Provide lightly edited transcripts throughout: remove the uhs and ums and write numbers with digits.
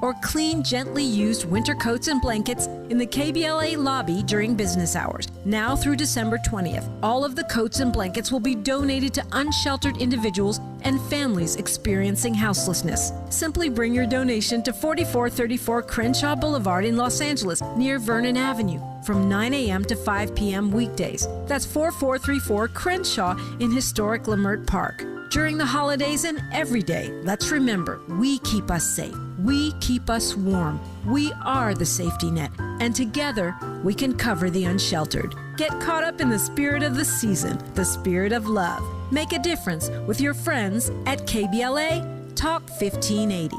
or clean, gently used winter coats and blankets in the KBLA lobby during business hours. Now through December 20th, all of the coats and blankets will be donated to unsheltered individuals and families experiencing houselessness. Simply bring your donation to 4434 Crenshaw Boulevard in Los Angeles, near Vernon Avenue, from 9 a.m. to 5 p.m. weekdays. That's 4434 Crenshaw in historic Leimert Park. During the holidays and every day, let's remember, we keep us safe. We keep us warm. We are the safety net, and together we can cover the unsheltered. Get caught up in the spirit of the season, the spirit of love. Make a difference with your friends at KBLA Talk 1580.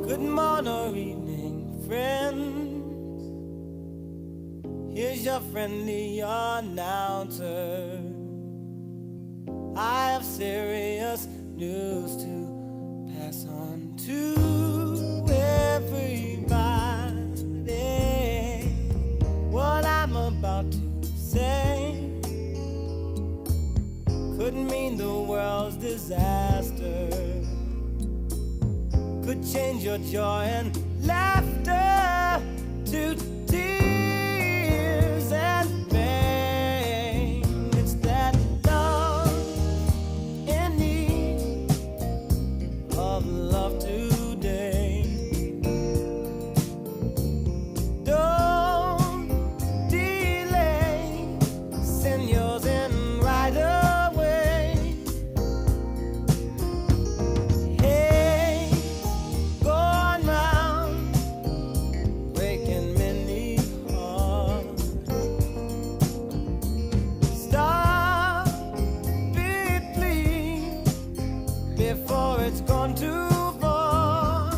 Good morning or evening, friends. Here's your friendly announcer. I have serious news to pass on to everybody. What I'm about to say could mean the world's disaster. Could change your joy and laughter to tears and pain. It's that love in need of love today. Don't delay, send yours in right away. Hey, going round, breaking many hearts. Stop it, please, before it's gone too far.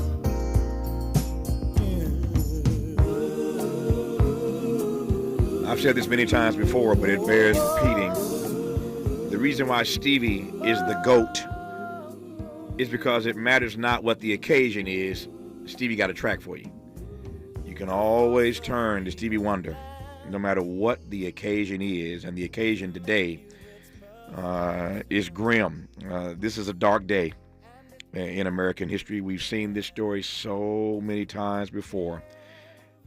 I've said this many times before, but it bears repeating. The reason why Stevie is the GOAT is because it matters not what the occasion is. Stevie got a track for you. You can always turn to Stevie Wonder, no matter what the occasion is. And the occasion today is grim. This is a dark day in American history. We've seen this story so many times before,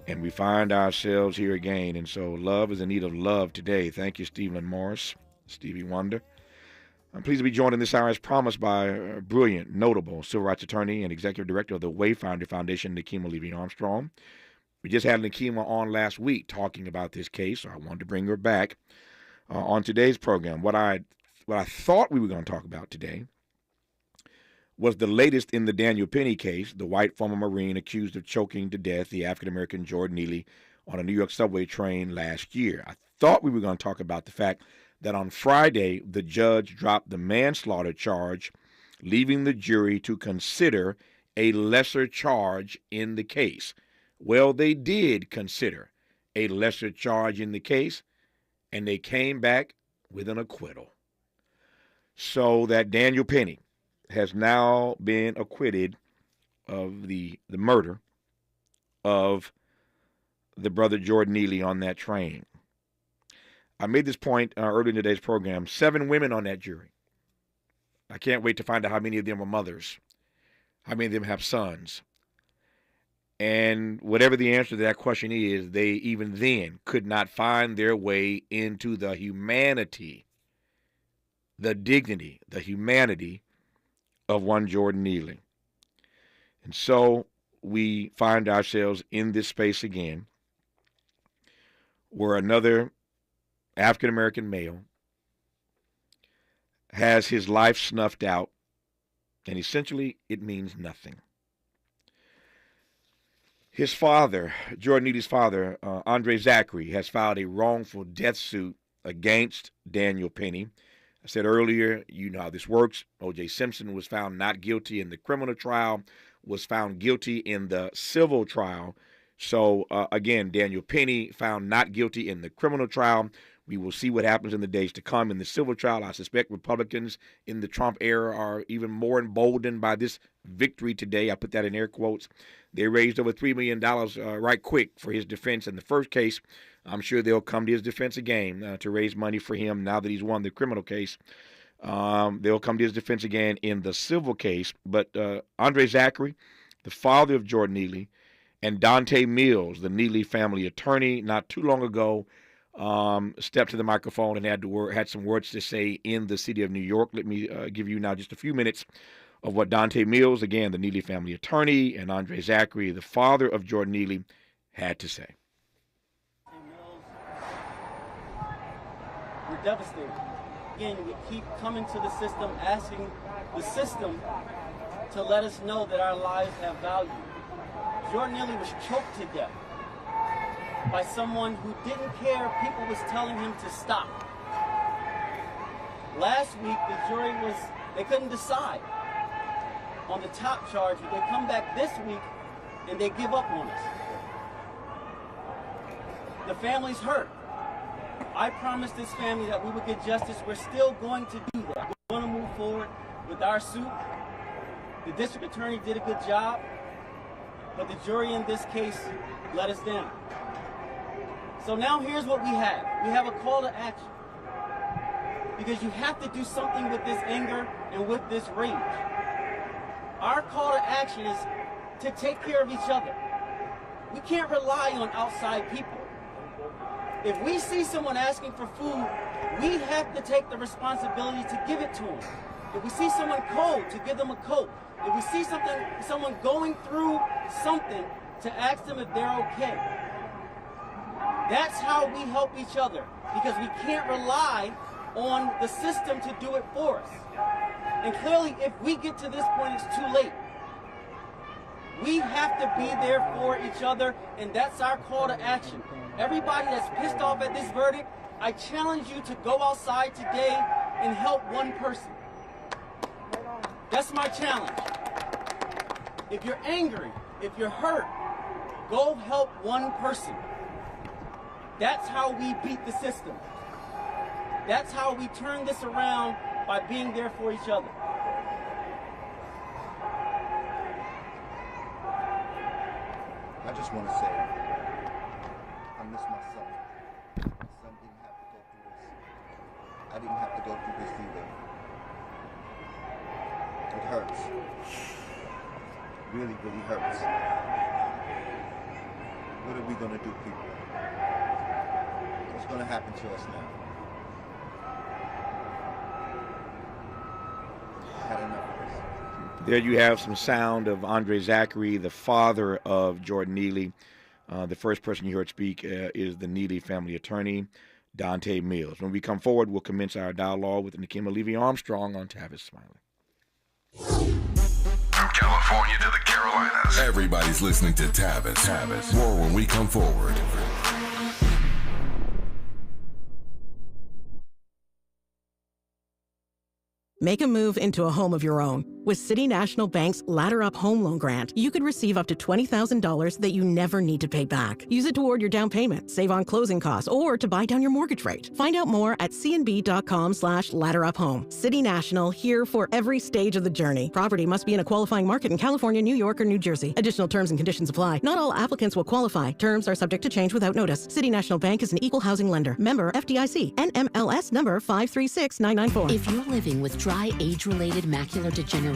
and we find ourselves here again. And so love is in need of love today. Thank you, Stephen Morris, Stevie Wonder. I'm pleased to be joined in this hour as promised by a brilliant, notable civil rights attorney and executive director of the Wayfinder Foundation, Nikema Levy-Armstrong. We just had Nikema on last week talking about this case, so I wanted to bring her back on today's program. What I thought we were going to talk about today was the latest in the Daniel Penny case, the white former Marine accused of choking to death the African-American Jordan Neely on a New York subway train last year. I thought we were going to talk about the fact that on Friday, the judge dropped the manslaughter charge, leaving the jury to consider a lesser charge in the case. Well, they did consider a lesser charge in the case, and they came back with an acquittal. So that Daniel Penny has now been acquitted of the murder of the brother Jordan Neely on that train. I made this point earlier in today's program. 7 women on that jury. I can't wait to find out how many of them are mothers, how many of them have sons. And whatever the answer to that question is, they even then could not find their way into the humanity, the dignity, the humanity of one Jordan Neely. And so we find ourselves in this space again, where another African-American male has his life snuffed out, and essentially it means nothing. His father, Jordan Neely's father, Andre Zachary, has filed a wrongful death suit against Daniel Penny. I said earlier, you know how this works. O.J. Simpson was found not guilty in the criminal trial, was found guilty in the civil trial. So, again, Daniel Penny found not guilty in the criminal trial, We will see what happens in the days to come. In the civil trial, I suspect Republicans in the Trump era are even more emboldened by this victory today. I put that in air quotes. They raised over $3 million right quick for his defense in the first case. I'm sure they'll come to his defense again to raise money for him now that he's won the criminal case. They'll come to his defense again in the civil case. But Andre Zachary, the father of Jordan Neely, and Dante Mills, the Neely family attorney, not too long ago, stepped to the microphone and had some words to say in the city of New York. Let me give you now just a few minutes of what Dante Mills, again, the Neely family attorney, and Andre Zachary, the father of Jordan Neely, had to say. We're devastated. Again, we keep coming to the system, asking the system to let us know that our lives have value. Jordan Neely was choked to death by someone who didn't care if people was telling him to stop. Last week, the jury they couldn't decide on the top charge, but they come back this week and they give up on us. The family's hurt. I promised this family that we would get justice. We're still going to do that. We're going to move forward with our suit. The district attorney did a good job, but the jury in this case let us down. So now here's what we have. We have a call to action. Because you have to do something with this anger and with this rage. Our call to action is to take care of each other. We can't rely on outside people. If we see someone asking for food, we have to take the responsibility to give it to them. If we see someone cold, to give them a coat. If we see someone going through something, to ask them if they're okay. That's how we help each other, because we can't rely on the system to do it for us. And clearly, if we get to this point, it's too late. We have to be there for each other, and that's our call to action. Everybody that's pissed off at this verdict, I challenge you to go outside today and help one person. That's my challenge. If you're angry, if you're hurt, go help one person. That's how we beat the system. That's how we turn this around, by being there for each other. I just want to say, I miss my son. My son didn't have to go through this. I didn't have to go through this either. It hurts. Really, really hurts. What are we going to do, people? What's going to happen to us now? There you have some sound of Andre Zachary, the father of Jordan Neely. The first person you heard speak is the Neely family attorney, Dante Mills. When we come forward, we'll commence our dialogue with Nikema Levy-Armstrong on Tavis Smiley. California to the Carolinas. Everybody's listening to Tavis. More when we come forward. Make a move into a home of your own. With City National Bank's Ladder Up Home Loan Grant, you could receive up to $20,000 that you never need to pay back. Use it toward your down payment, save on closing costs, or to buy down your mortgage rate. Find out more at cnb.com/ladderuphome. City National, here for every stage of the journey. Property must be in a qualifying market in California, New York, or New Jersey. Additional terms and conditions apply. Not all applicants will qualify. Terms are subject to change without notice. City National Bank is an equal housing lender. Member FDIC. NMLS number 536994. If you're living with dry age-related macular degeneration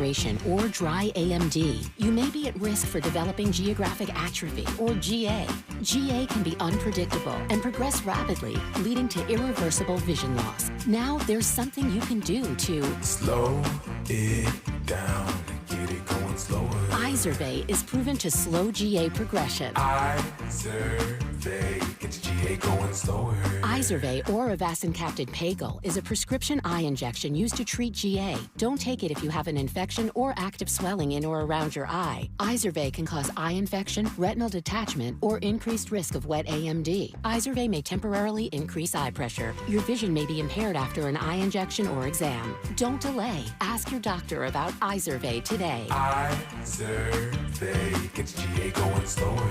or dry AMD, you may be at risk for developing geographic atrophy or GA. GA can be unpredictable and progress rapidly, leading to irreversible vision loss. Now there's something you can do to slow it down, get it going slower. Izervay is proven to slow GA progression. Izervay gets GA going slower. Izervay or avacincaptad pagel is a prescription eye injection used to treat GA. Don't take it if you have an infection or active swelling in or around your eye. Izervay can cause eye infection, retinal detachment, or increased risk of wet AMD. Izervay may temporarily increase eye pressure. Your vision may be impaired after an eye injection or exam. Don't delay. Ask your doctor about Izervay today. Izervay gets GA going slower.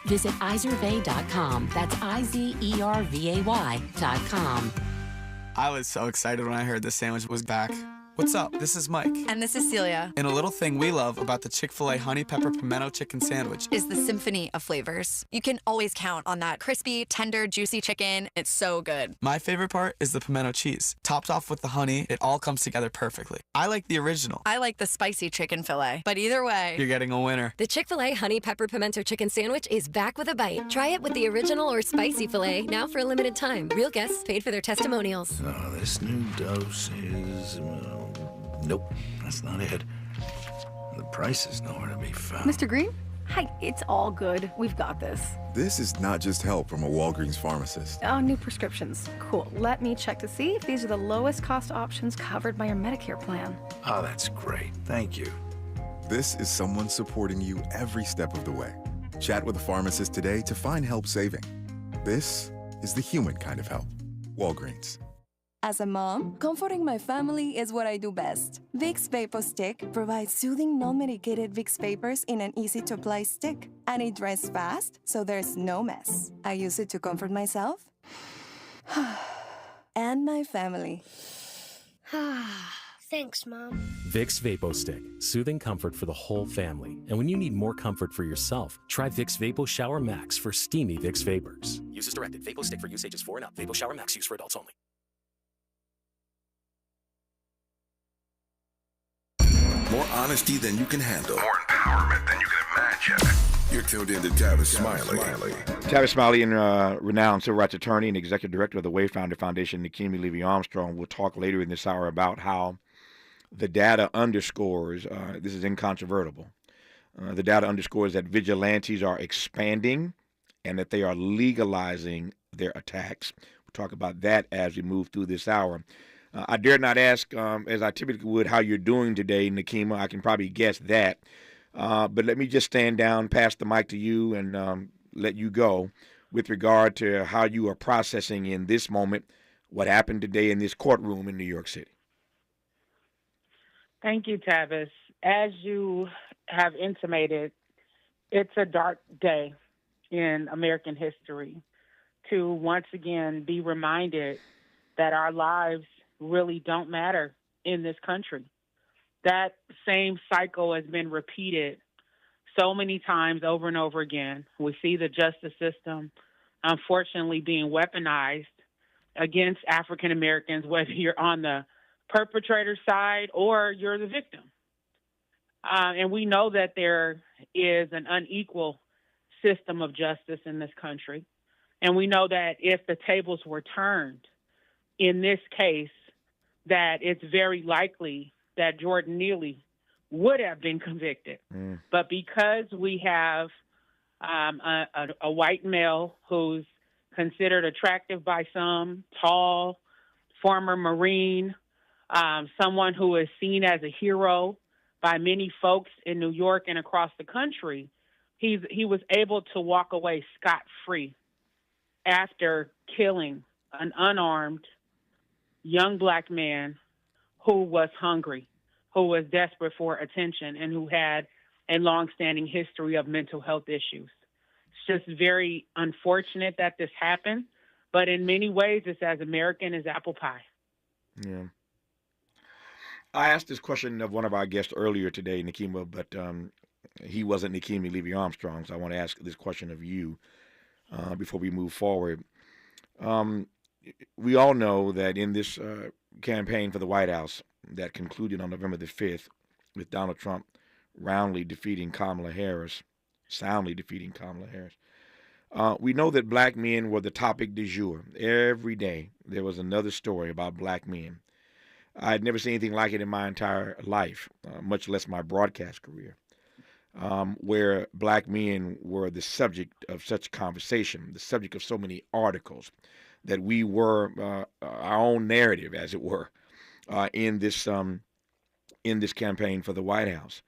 Visit Izervay.com. That's IZERVAY.com. I was so excited when I heard this sandwich was back. What's up? This is Mike. And this is Celia. And a little thing we love about the Chick-fil-A Honey Pepper Pimento Chicken Sandwich is the symphony of flavors. You can always count on that crispy, tender, juicy chicken. It's so good. My favorite part is the pimento cheese. Topped off with the honey, it all comes together perfectly. I like the original. I like the spicy chicken fillet. But either way, you're getting a winner. The Chick-fil-A Honey Pepper Pimento Chicken Sandwich is back with a bite. Try it with the original or spicy filet, now for a limited time. Real guests paid for their testimonials. Oh, this new dose is... nope, that's not it. The price is nowhere to be found. Mr. Green? Hi, it's all good. We've got this. This is not just help from a Walgreens pharmacist. Oh, new prescriptions. Cool. Let me check to see if these are the lowest cost options covered by your Medicare plan. Oh, that's great. Thank you. This is someone supporting you every step of the way. Chat with a pharmacist today to find help saving. This is the human kind of help. Walgreens. As a mom, comforting my family is what I do best. Vicks Vapor Stick provides soothing, non-medicated Vicks vapors in an easy-to-apply stick. And it dries fast, so there's no mess. I use it to comfort myself and my family. Thanks, Mom. Vicks Vapo Stick. Soothing comfort for the whole family. And when you need more comfort for yourself, try Vicks Vapo Shower Max for steamy Vicks Vapors. Use as directed. Vapo Stick for use ages 4 and up. Vapo Shower Max used for adults only. More honesty than you can handle. More empowerment than you can imagine. You're tuned in to Tavis Smiley. Tavis Smiley, and renowned civil rights attorney and executive director of the Wayfinder Foundation, Nikemi Levy-Armstrong, will talk later in this hour about how the data underscores, this is incontrovertible, the data underscores that vigilantes are expanding and that they are legalizing their attacks. We'll talk about that as we move through this hour. I dare not ask, as I typically would, how you're doing today, Nikema. I can probably guess that. But let me just stand down, pass the mic to you, and let you go with regard to how you are processing in this moment what happened today in this courtroom in New York City. Thank you, Tavis. As you have intimated, it's a dark day in American history to once again be reminded that our lives really don't matter in this country. That same cycle has been repeated so many times over and over again. We see the justice system, unfortunately, being weaponized against African Americans, whether you're on the perpetrator side or you're the victim. And we know that there is an unequal system of justice in this country. And we know that if the tables were turned in this case, that it's very likely that Jordan Neely would have been convicted. But because we have a white male who's considered attractive by some, tall, former Marine, someone who is seen as a hero by many folks in New York and across the country, he was able to walk away scot-free after killing an unarmed young black man who was hungry, who was desperate for attention, and who had a longstanding history of mental health issues. It's just very unfortunate that this happened, but in many ways it's as American as apple pie. Yeah. I asked this question of one of our guests earlier today, Nikema, but he wasn't Nikemi Levy-Armstrong, so I want to ask this question of you before we move forward. We all know that in this campaign for the White House that concluded on November the 5th with Donald Trump soundly defeating Kamala Harris, we know that black men were the topic du jour. Every day there was another story about black men. I had never seen anything like it in my entire life, much less my broadcast career, where black men were the subject of such conversation, the subject of so many articles, that we were our own narrative, as it were, in this campaign for the White House.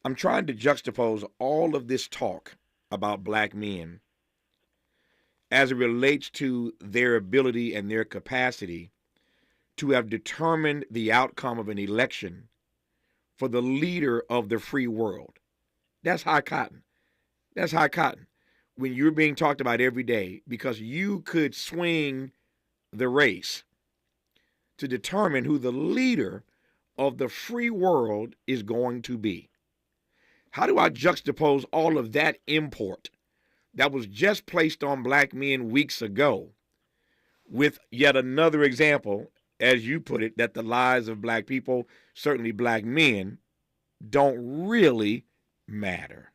I'm trying to juxtapose all of this talk about black men as it relates to their ability and their capacity to have determined the outcome of an election for the leader of the free world. That's high cotton. when you're being talked about every day because you could swing the race to determine who the leader of the free world is going to be. How do I juxtapose all of that import that was just placed on black men weeks ago with yet another example, as you put it, that the lives of black people, certainly black men, don't really matter?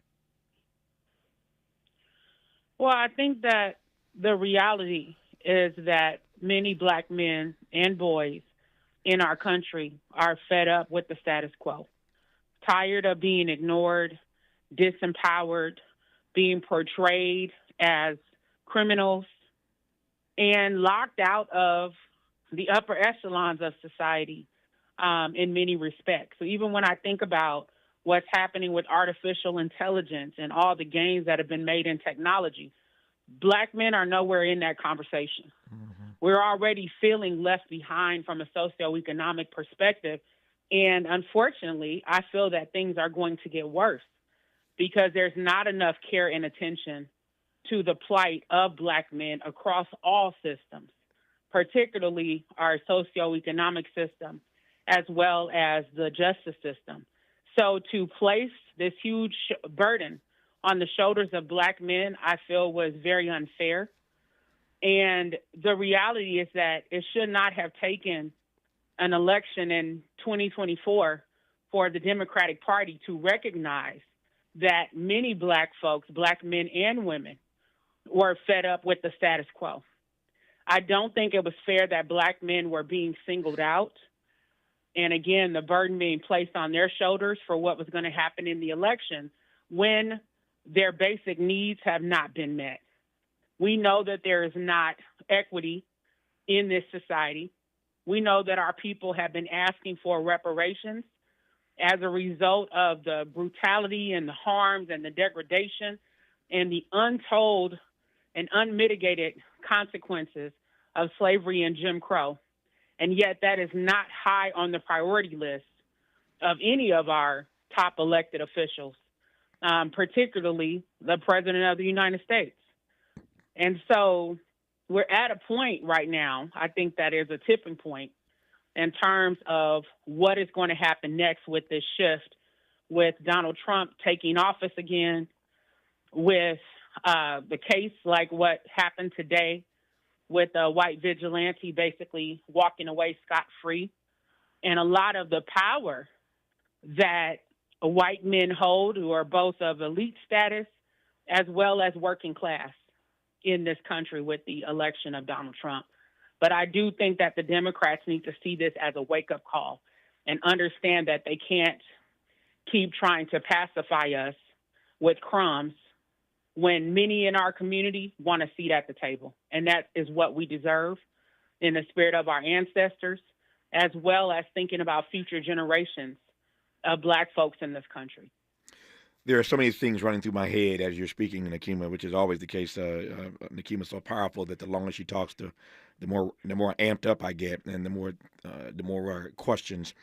Well, I think that the reality is that many black men and boys in our country are fed up with the status quo, tired of being ignored, disempowered, being portrayed as criminals, and locked out of the upper echelons of society in many respects. So even when I think about what's happening with artificial intelligence and all the gains that have been made in technology, black men are nowhere in that conversation. We're already feeling left behind from a socioeconomic perspective. And unfortunately, I feel that things are going to get worse because there's not enough care and attention to the plight of black men across all systems, particularly our socioeconomic system, as well as the justice system. So to place this huge burden on the shoulders of black men, I feel was very unfair. And the reality is that it should not have taken an election in 2024 for the Democratic Party to recognize that many black folks, black men and women, were fed up with the status quo. I don't think it was fair that black men were being singled out. And again, the burden being placed on their shoulders for what was going to happen in the election when their basic needs have not been met. We know that there is not equity in this society. We know that our people have been asking for reparations as a result of the brutality and the harms and the degradation and the untold and unmitigated consequences of slavery and Jim Crow. And yet that is not high on the priority list of any of our top elected officials, particularly the President of the United States. And so we're at a point right now, I think that is a tipping point in terms of what is going to happen next with this shift, with Donald Trump taking office again, with the case like what happened today with a white vigilante basically walking away scot-free, and a lot of the power that white men hold who are both of elite status as well as working class in this country with the election of Donald Trump. But I do think that the Democrats need to see this as a wake-up call and understand that they can't keep trying to pacify us with crumbs when many in our community want a seat at the table. And that is what we deserve in the spirit of our ancestors, as well as thinking about future generations of black folks in this country. There are so many things running through my head as you're speaking, Nakima, which is always the case. Nakima's so powerful that the longer she talks, the more amped up I get, and the more questions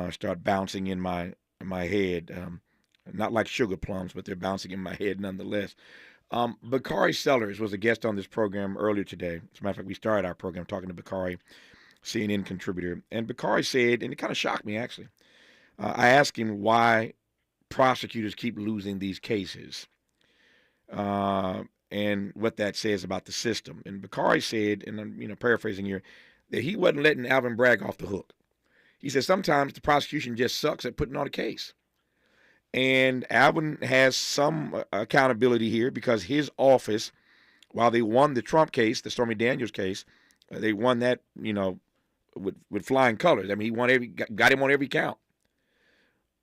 start bouncing in my head. Not like sugar plums, but they're bouncing in my head nonetheless. Bakari Sellers was a guest on this program earlier today. As a matter of fact, we started our program talking to Bakari, CNN contributor, and Bakari said, and it kind of shocked me actually. I asked him why prosecutors keep losing these cases and what that says about the system. And Bakari said, and I'm paraphrasing here, that he wasn't letting Alvin Bragg off the hook. He said sometimes the prosecution just sucks at putting on a case. And Alvin has some accountability here because his office, while they won the Trump case, the Stormy Daniels case, they won that, with flying colors. I mean, he got him on every count.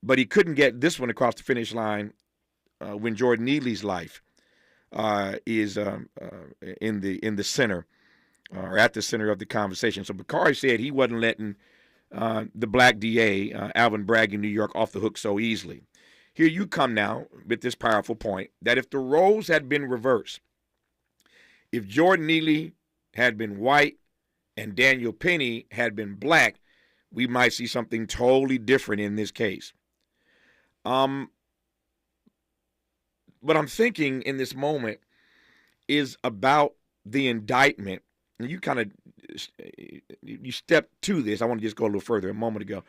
But he couldn't get this one across the finish line when Jordan Neely's life is in the center or at the center of the conversation. So Bakari said he wasn't letting the black DA, Alvin Bragg in New York, off the hook so easily. Here you come now with this powerful point that if the roles had been reversed, if Jordan Neely had been white and Daniel Penny had been black, we might see something totally different in this case. But I'm thinking in this moment, is about the indictment. And you kind of you stepped to this. I want to just go a little further a moment ago.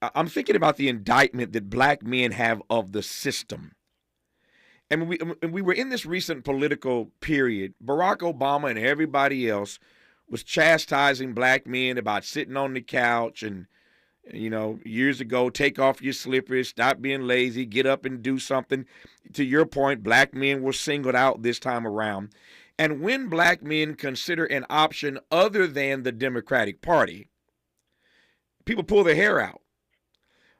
I'm thinking about the indictment that black men have of the system. And we were in this recent political period. Barack Obama and everybody else was chastising black men about sitting on the couch and, you know, years ago, take off your slippers, stop being lazy, get up and do something. To your point, black men were singled out this time around. And when black men consider an option other than the Democratic Party, people pull their hair out.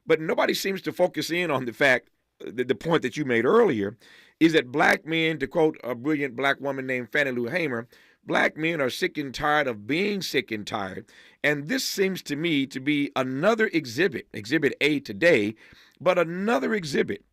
But nobody seems to focus in on the fact, the point that you made earlier, is that black men, to quote a brilliant black woman named Fannie Lou Hamer, black men are sick and tired of being sick and tired. And this seems to me to be another exhibit, Exhibit A today, but another exhibit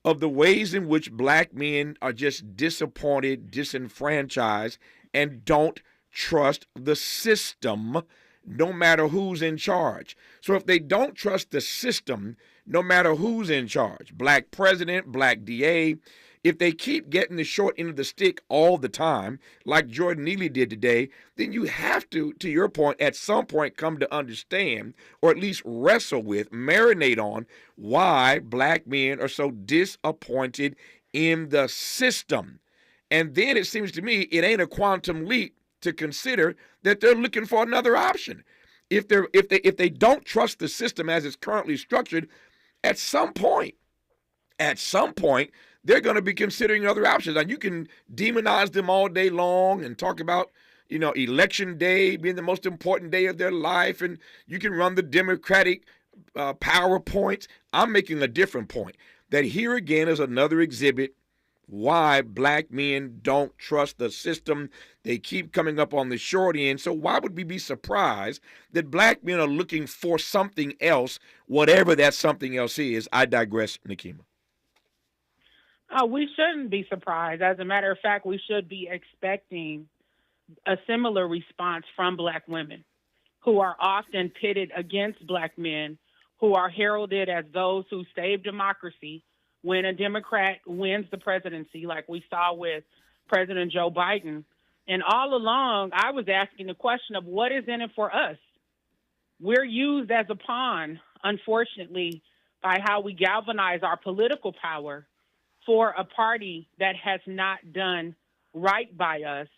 of the ways in which black men are just disappointed, disenfranchised, and don't trust the system, no matter who's in charge. So if they don't trust the system, no matter who's in charge, black president, black DA, if they keep getting the short end of the stick all the time, like Jordan Neely did today, then you have to your point, at some point come to understand, or at least wrestle with, marinate on, why black men are so disappointed in the system. And then it seems to me it ain't a quantum leap to consider that they're looking for another option. If they don't trust the system as it's currently structured, at some point, they're going to be considering other options. And you can demonize them all day long and talk about, you know, election day being the most important day of their life, and you can run the Democratic PowerPoints. I'm making a different point, that here again is another exhibit why black men don't trust the system. They keep coming up on the short end. So why would we be surprised that black men are looking for something else, whatever that something else is? I digress, Nikema. We shouldn't be surprised. As a matter of fact, we should be expecting a similar response from black women who are often pitted against black men, who are heralded as those who save democracy when a Democrat wins the presidency, like we saw with President Joe Biden. And all along, I was asking the question of what is in it for us? We're used as a pawn, unfortunately, by how we galvanize our political power for a party that has not done right by us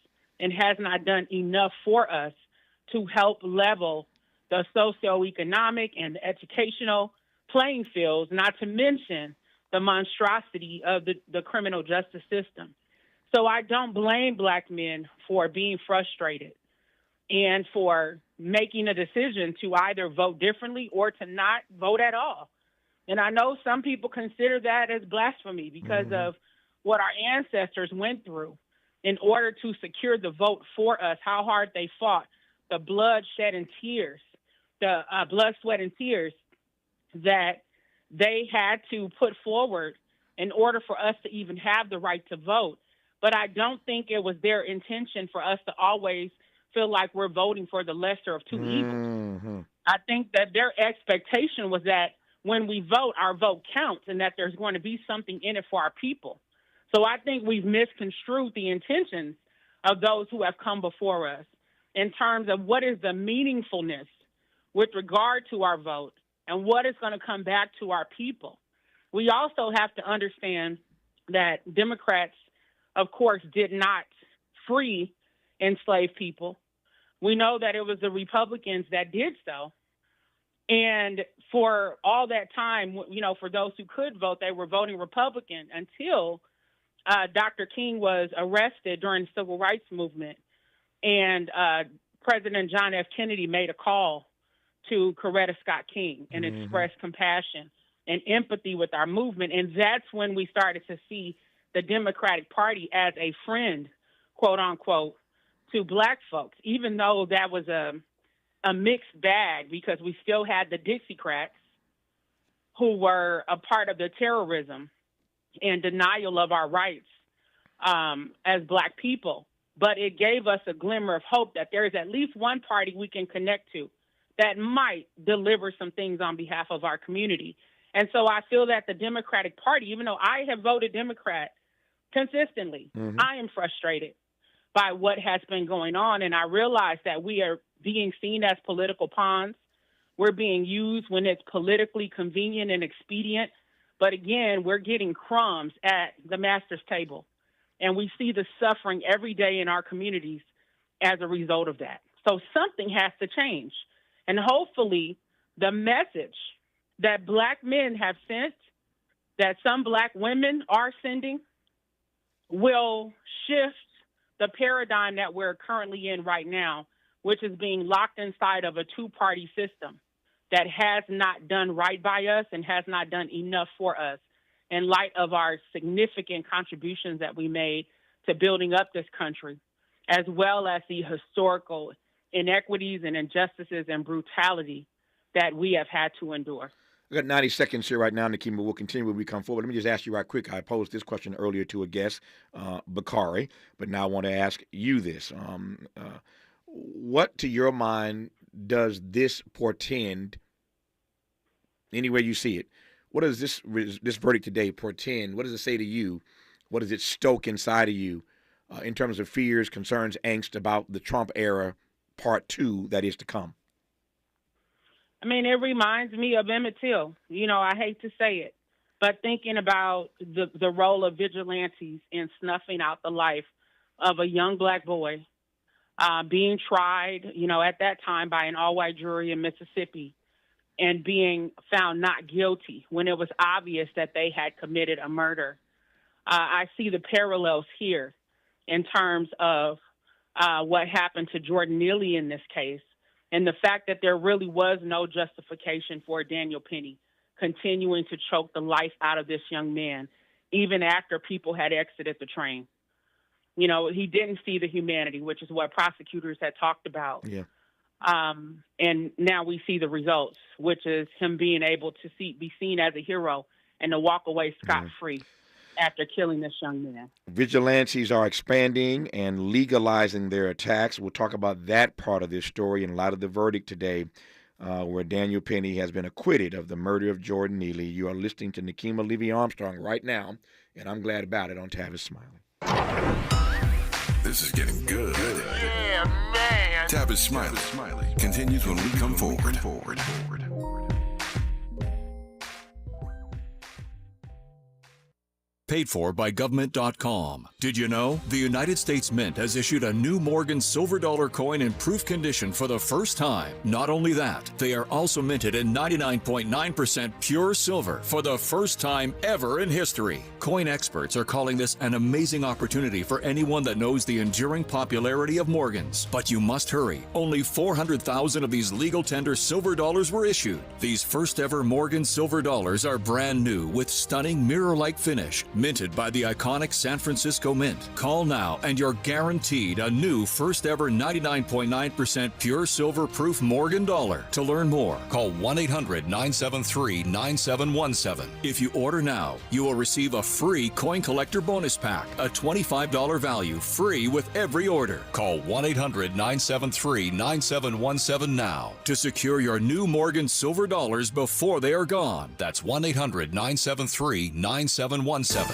and has not done enough for us to help level the socioeconomic and educational playing fields, not to mention the monstrosity of the criminal justice system. So I don't blame black men for being frustrated and for making a decision to either vote differently or to not vote at all. And I know some people consider that as blasphemy because of what our ancestors went through in order to secure the vote for us, how hard they fought, the blood, sweat, and tears that they had to put forward in order for us to even have the right to vote. But I don't think it was their intention for us to always feel like we're voting for the lesser of two evils. I think that their expectation was that when we vote, our vote counts and that there's going to be something in it for our people. So I think we've misconstrued the intentions of those who have come before us in terms of what is the meaningfulness with regard to our vote and what is going to come back to our people. We also have to understand that Democrats, of course, did not free enslaved people. We know that it was the Republicans that did so. And for all that time, you know, for those who could vote, they were voting Republican until Dr. King was arrested during the Civil Rights Movement. And President John F. Kennedy made a call to Coretta Scott King and expressed compassion and empathy with our movement. And that's when we started to see the Democratic Party as a friend, quote unquote, to black folks, even though that was a mixed bag because we still had the Dixiecrats who were a part of the terrorism and denial of our rights as black people. But it gave us a glimmer of hope that there is at least one party we can connect to that might deliver some things on behalf of our community. And so I feel that the Democratic Party, even though I have voted Democrat consistently. I am frustrated by what has been going on, and I realize that we are being seen as political pawns. We're being used when it's politically convenient and expedient. But again, we're getting crumbs at the master's table. And we see the suffering every day in our communities as a result of that. So something has to change. And hopefully the message that Black men have sent, that some Black women are sending, will shift the paradigm that we're currently in right now, which is being locked inside of a two-party system that has not done right by us and has not done enough for us in light of our significant contributions that we made to building up this country, as well as the historical inequities and injustices and brutality that we have had to endure. We've got 90 seconds here right now, Nikema. We'll continue when we come forward. Let me just ask you right quick. I posed this question earlier to a guest, Bakari, but now I want to ask you this. What, to your mind, does this portend, any way you see it? What does this verdict today portend? What does it say to you? What does it stoke inside of you in terms of fears, concerns, angst about the Trump era part 2 that is to come? I mean, it reminds me of Emmett Till. You know, I hate to say it, but thinking about the role of vigilantes in snuffing out the life of a young Black boy being tried, you know, at that time by an all-white jury in Mississippi and being found not guilty when it was obvious that they had committed a murder. I see the parallels here in terms of what happened to Jordan Neely in this case, and the fact that there really was no justification for Daniel Penny continuing to choke the life out of this young man, even after people had exited the train. You know, he didn't see the humanity, which is what prosecutors had talked about. Yeah. And now we see the results, which is him being able to be seen as a hero and to walk away scot-free after killing this young man. Vigilantes are expanding and legalizing their attacks. We'll talk about that part of this story in light of the verdict today, where Daniel Penny has been acquitted of the murder of Jordan Neely. You are listening to Nikema Levy-Armstrong right now, and I'm glad about it on Tavis Smiley. This is getting good. Yeah, man. Tavis Smiley continues when we come forward. Paid for by government.com. Did you know? The United States Mint has issued a new Morgan silver dollar coin in proof condition for the first time. Not only that, they are also minted in 99.9% pure silver for the first time ever in history. Coin experts are calling this an amazing opportunity for anyone that knows the enduring popularity of Morgans. But you must hurry. Only 400,000 of these legal tender silver dollars were issued. These first ever Morgan silver dollars are brand new with stunning mirror-like finish, minted by the iconic San Francisco Mint. Call now and you're guaranteed a new first ever 99.9% pure silver proof Morgan dollar. To learn more, call 1-800-973-9717. If you order now, you will receive a free coin collector bonus pack, a $25 value, free with every order. Call 1-800-973-9717 now to secure your new Morgan silver dollars before they are gone. That's 1-800-973-9717.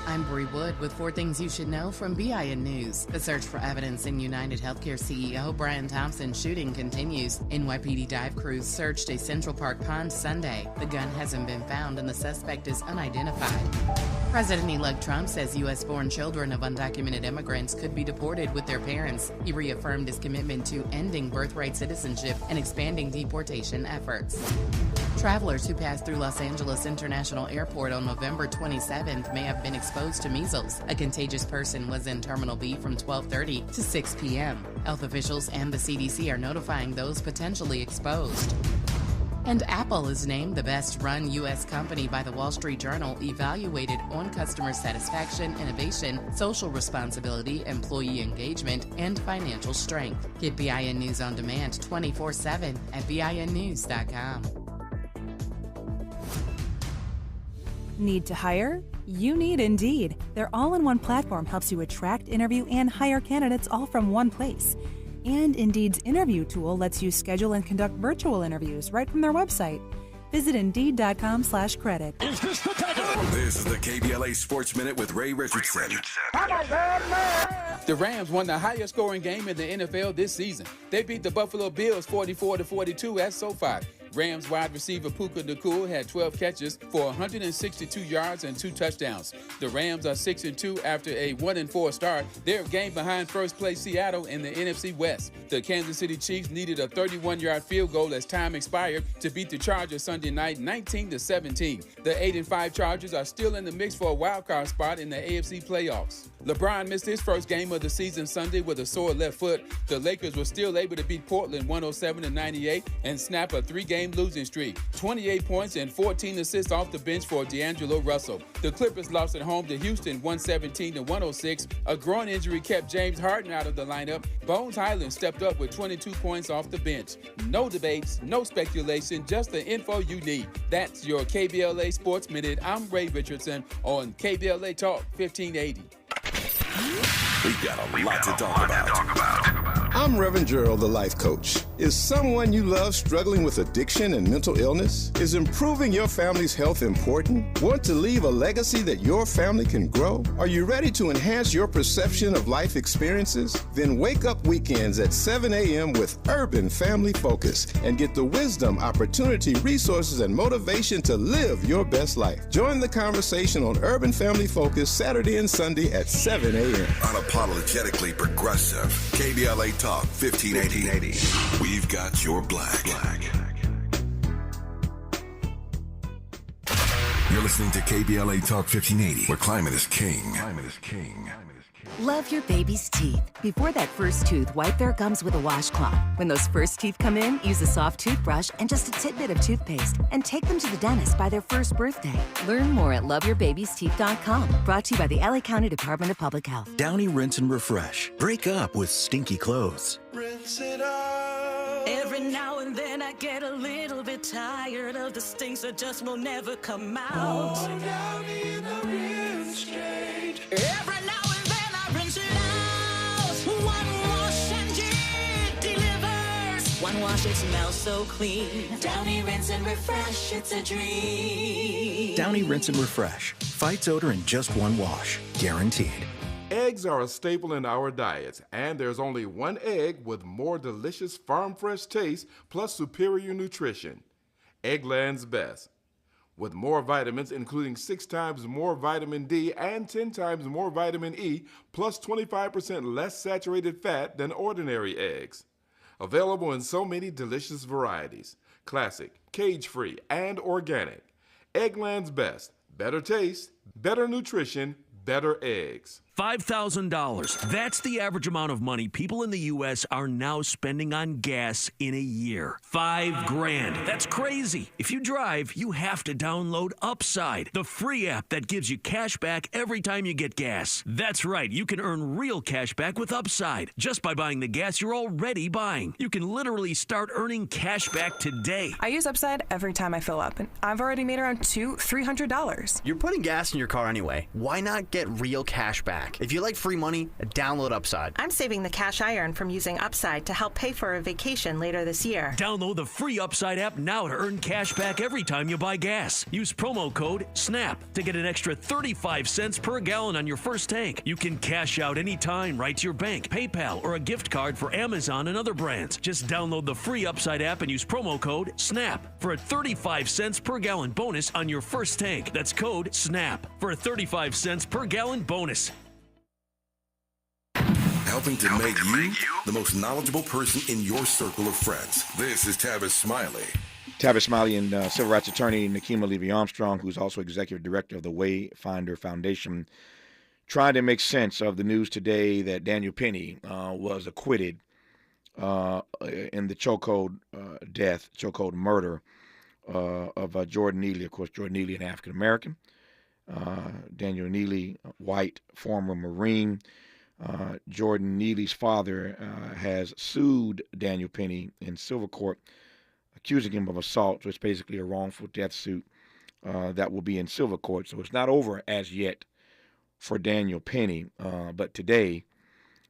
I'm Bree Wood with 4 things you should know from BIN News. The search for evidence in United Healthcare CEO Brian Thompson's shooting continues. NYPD dive crews searched a Central Park pond Sunday. The gun hasn't been found and the suspect is unidentified. President-elect Trump says U.S.-born children of undocumented immigrants could be deported with their parents. He reaffirmed his commitment to ending birthright citizenship and expanding deportation efforts. Travelers who passed through Los Angeles International Airport on November 27th may have been exposed to measles. A contagious person was in Terminal B from 12:30 to 6 p.m. Health officials and the CDC are notifying those potentially exposed. And Apple is named the best-run U.S. company by the Wall Street Journal, evaluated on customer satisfaction, innovation, social responsibility, employee engagement, and financial strength. Get BIN News on demand 24/7 at BINnews.com. Need to hire? You need Indeed. Their all-in-one platform helps you attract, interview, and hire candidates all from one place. And Indeed's interview tool lets you schedule and conduct virtual interviews right from their website. Visit Indeed.com/credit. This is the KBLA Sports Minute with Ray Richardson. The Rams won the highest scoring game in the NFL this season. They beat the Buffalo Bills 44-42 at SoFi. Rams wide receiver Puka Nacua had 12 catches for 162 yards and 2 touchdowns. The Rams are 6-2 after a 1-4 start. They're a game behind first place Seattle in the NFC West. The Kansas City Chiefs needed a 31-yard field goal as time expired to beat the Chargers Sunday night 19-17. The 8-5 Chargers are still in the mix for a wildcard spot in the AFC playoffs. LeBron missed his first game of the season Sunday with a sore left foot. The Lakers were still able to beat Portland 107-98 and snap a 3-game losing streak. 28 points and 14 assists off the bench for D'Angelo Russell. The Clippers lost at home to Houston 117-106. A groin injury kept James Harden out of the lineup. Bones Highland stepped up with 22 points off the bench. No debates, no speculation, just the info you need. That's your KBLA Sports Minute. I'm Ray Richardson on KBLA Talk 1580. We've got a lot to talk about. I'm Reverend Gerald, the life coach. Is someone you love struggling with addiction and mental illness? Is improving your family's health important? Want to leave a legacy that your family can grow? Are you ready to enhance your perception of life experiences? Then wake up weekends at 7 a.m. with Urban Family Focus and get the wisdom, opportunity, resources, and motivation to live your best life. Join the conversation on Urban Family Focus Saturday and Sunday at 7 a.m. Unapologetically progressive. KBLA Talk 1580. We've got your black. You're listening to KBLA Talk 1580, where climate is king. Love your baby's teeth. Before that first tooth, wipe their gums with a washcloth. When those first teeth come in, use a soft toothbrush and just a tidbit of toothpaste. And take them to the dentist by their first birthday. Learn more at loveyourbabysteeth.com. Brought to you by the LA County Department of Public Health. Downy Rinse and Refresh. Break up with stinky clothes. Rinse it out. Every now and then I get a little bit tired of the stinks that just will never come out. Pour down in a rinse straight. Every now and then I rinse it out. One wash and it delivers. One wash, it smells so clean. Downy Rinse and Refresh, it's a dream. Downy Rinse and Refresh. Fights odor in just one wash. Guaranteed. Eggs are a staple in our diets, and there's only one egg with more delicious farm-fresh taste plus superior nutrition. Eggland's Best. With more vitamins, including 6 times more vitamin D and 10 times more vitamin E, plus 25% less saturated fat than ordinary eggs. Available in so many delicious varieties. Classic, cage-free, and organic. Eggland's Best. Better taste, better nutrition, better eggs. $5,000. That's the average amount of money people in the U.S. are now spending on gas in a year. $5,000. That's crazy. If you drive, you have to download Upside, the free app that gives you cash back every time you get gas. That's right. You can earn real cash back with Upside just by buying the gas you're already buying. You can literally start earning cash back today. I use Upside every time I fill up, and I've already made around $300. You're putting gas in your car anyway. Why not get real cash back? If you like free money, download Upside. I'm saving the cash I earn from using Upside to help pay for a vacation later this year. Download the free Upside app now to earn cash back every time you buy gas. Use promo code SNAP to get an extra 35 cents per gallon on your first tank. You can cash out anytime right to your bank, PayPal, or a gift card for Amazon and other brands. Just download the free Upside app and use promo code SNAP for a 35 cents per gallon bonus on your first tank. That's code SNAP for a 35 cents per gallon bonus. Helping to make you the most knowledgeable person in your circle of friends. This is Tavis Smiley. Tavis Smiley and civil rights attorney Nakima Levy-Armstrong, who's also executive director of the Wayfinder Foundation, trying to make sense of the news today that Daniel Penny was acquitted in the chokehold murder of Jordan Neely. Of course, Jordan Neely, an African-American. Daniel Neely, white, former Marine. Jordan Neely's father has sued Daniel Penny in civil court, accusing him of assault. So it's basically a wrongful death suit that will be in civil court. So it's not over as yet for Daniel Penny. But today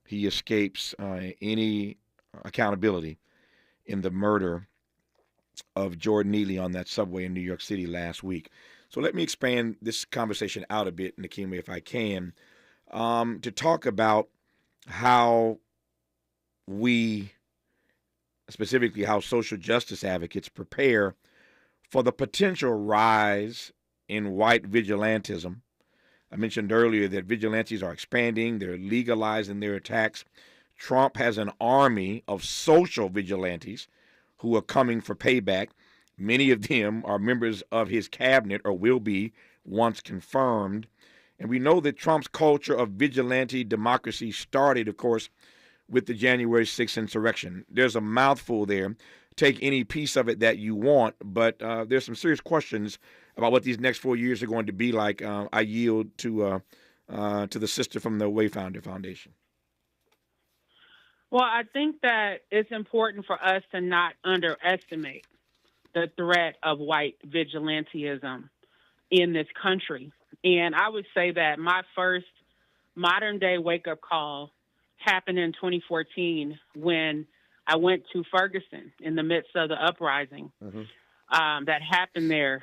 he escapes any accountability in the murder of Jordan Neely on that subway in New York City last week. So let me expand this conversation out a bit, Nakima, if I can, to talk about how we, specifically how social justice advocates, prepare for the potential rise in white vigilantism. I mentioned earlier that vigilantes are expanding, they're legalizing their attacks. Trump has an army of social vigilantes who are coming for payback. Many of them are members of his cabinet or will be once confirmed. And we know that Trump's culture of vigilante democracy started, of course, with the January 6th insurrection. There's a mouthful there. Take any piece of it that you want, but there's some serious questions about what these next 4 years are going to be like. I yield to the sister from the Wayfinder Foundation. Well, I think that it's important for us to not underestimate the threat of white vigilantism in this country. And I would say that my first modern-day wake-up call happened in 2014 when I went to Ferguson in the midst of the uprising that happened there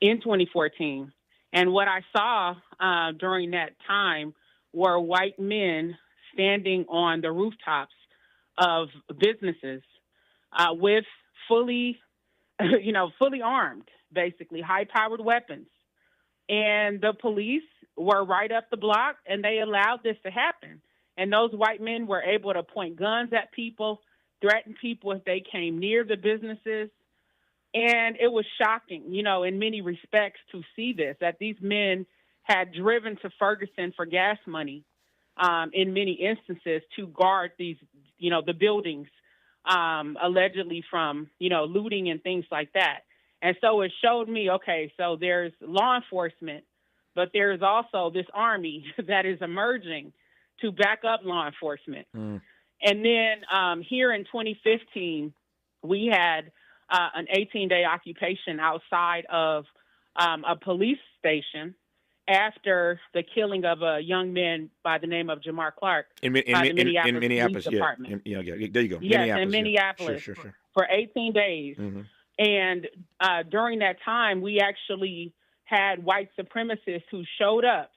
in 2014. And what I saw during that time were white men standing on the rooftops of businesses with fully armed, basically high-powered weapons. And the police were right up the block, and they allowed this to happen. And those white men were able to point guns at people, threaten people if they came near the businesses. And it was shocking, in many respects to see this, that these men had driven to Ferguson for gas money in many instances to guard these, the buildings, allegedly from, looting and things like that. And so it showed me, okay, so there's law enforcement, but there's also this army that is emerging to back up law enforcement. And then here in 2015, we had an 18-day occupation outside of a police station after the killing of a young man by the name of Jamar Clark in Minneapolis. Police Department. Yeah, there you go. Yes, in Minneapolis Sure. for 18 days. And during that time, we actually had white supremacists who showed up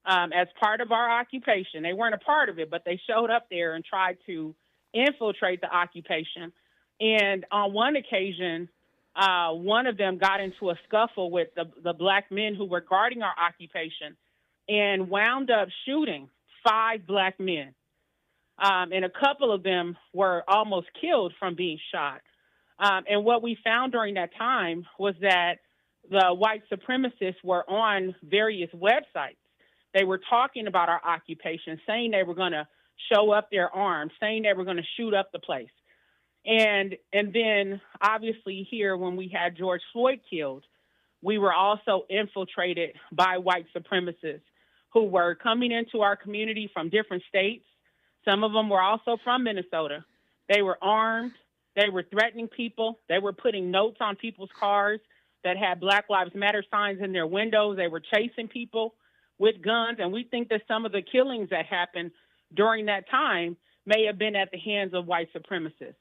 as part of our occupation. They weren't a part of it, but they showed up there and tried to infiltrate the occupation. And on one occasion, one of them got into a scuffle with the black men who were guarding our occupation and wound up shooting 5 black men. And a couple of them were almost killed from being shot. And what we found during that time was that the white supremacists were on various websites. They were talking about our occupation, saying they were going to show up their arms, saying they were going to shoot up the place. And then, obviously, here when we had George Floyd killed, we were also infiltrated by white supremacists who were coming into our community from different states. Some of them were also from Minnesota. They were armed. They were threatening people. They were putting notes on people's cars that had Black Lives Matter signs in their windows. They were chasing people with guns. And we think that some of the killings that happened during that time may have been at the hands of white supremacists.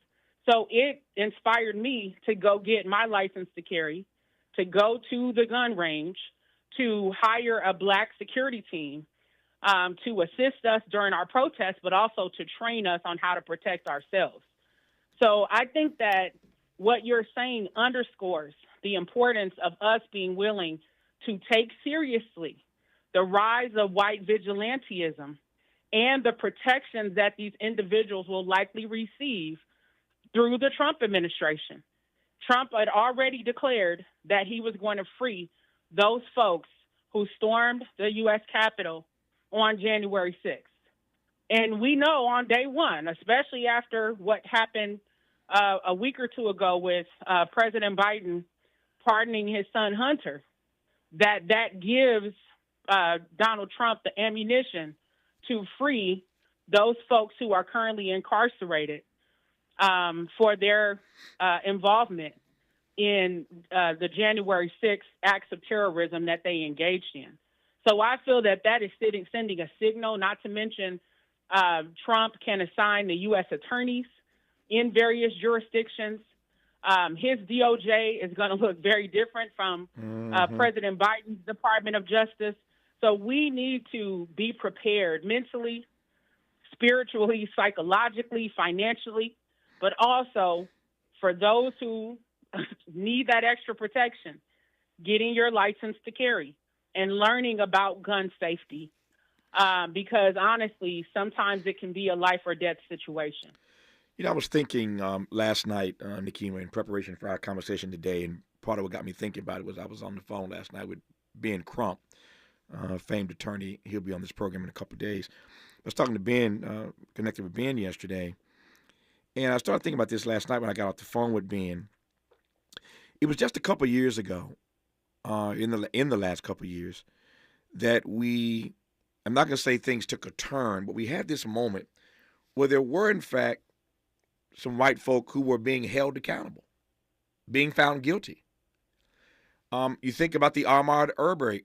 So it inspired me to go get my license to carry, to go to the gun range, to hire a black security team to assist us during our protests, but also to train us on how to protect ourselves. So I think that what you're saying underscores the importance of us being willing to take seriously the rise of white vigilantism and the protections that these individuals will likely receive through the Trump administration. Trump had already declared that he was going to free those folks who stormed the U.S. Capitol on January 6th. And we know on day one, especially after what happened a week or two ago with President Biden pardoning his son Hunter, that gives Donald Trump the ammunition to free those folks who are currently incarcerated for their involvement in the January 6th acts of terrorism that they engaged in. So I feel that is sending a signal, not to mention Trump can assign the U.S. attorneys in various jurisdictions His DOJ is going to look very different from President Biden's Department of Justice. So we need to be prepared mentally, spiritually, psychologically, financially, but also for those who need that extra protection, getting your license to carry and learning about gun safety. Because honestly, sometimes it can be a life or death situation. You know, I was thinking last night, Nikema, in preparation for our conversation today, and part of what got me thinking about it was I was on the phone last night with Ben Crump, famed attorney. He'll be on this program in a couple of days. I was talking to Ben, connected with Ben yesterday, and I started thinking about this last night when I got off the phone with Ben. It was just a couple of years ago, in the last couple of years, that I'm not going to say things took a turn, but we had this moment where there were, in fact, some white folk who were being held accountable, being found guilty. You think about the Ahmaud Arbery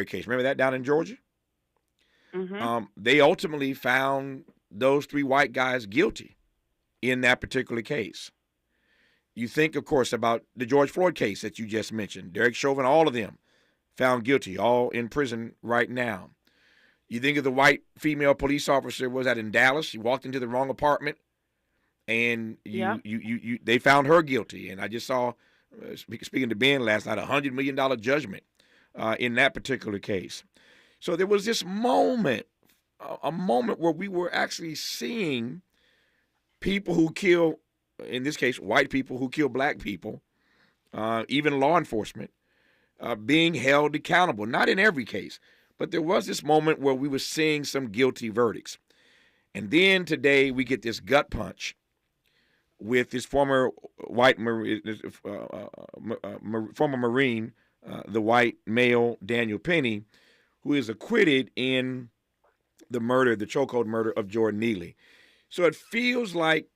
case. Remember that down in Georgia? Mm-hmm. They ultimately found those 3 white guys guilty in that particular case. You think, of course, about the George Floyd case that you just mentioned. Derek Chauvin, all of them found guilty, all in prison right now. You think of the white female police officer, was that in Dallas? She walked into the wrong apartment, and they found her guilty. And I just saw, speaking to Ben last night, a $100 million judgment in that particular case. So there was this moment, a moment where we were actually seeing people who kill, in this case, white people who kill black people, even law enforcement, being held accountable. Not in every case, but there was this moment where we were seeing some guilty verdicts. And then today we get this gut punch with this former Marine, the white male Daniel Penny, who is acquitted in the chokehold murder of Jordan Neely. So it feels like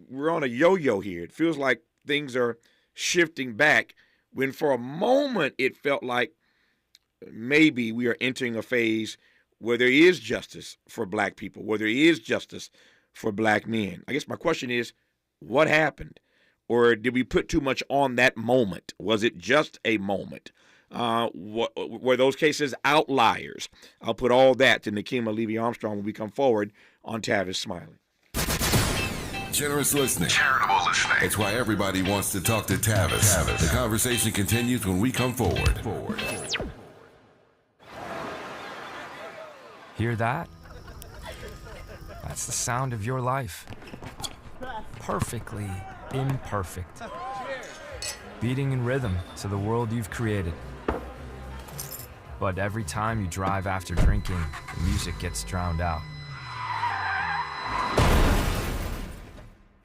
we're on a yo-yo here. It feels like things are shifting back when for a moment it felt like maybe we are entering a phase where there is justice for black people, where there is justice for black men. I guess my question is, what happened? Or did we put too much on that moment? Was it just a moment? Were those cases outliers? I'll put all that to Nikema Levy-Armstrong when we come forward on Tavis Smiley. Generous listening. Charitable listening. It's why everybody wants to talk to Tavis. The conversation continues when we come forward. Hear that? That's the sound of your life. Perfectly imperfect. Beating in rhythm to the world you've created. But every time you drive after drinking, the music gets drowned out.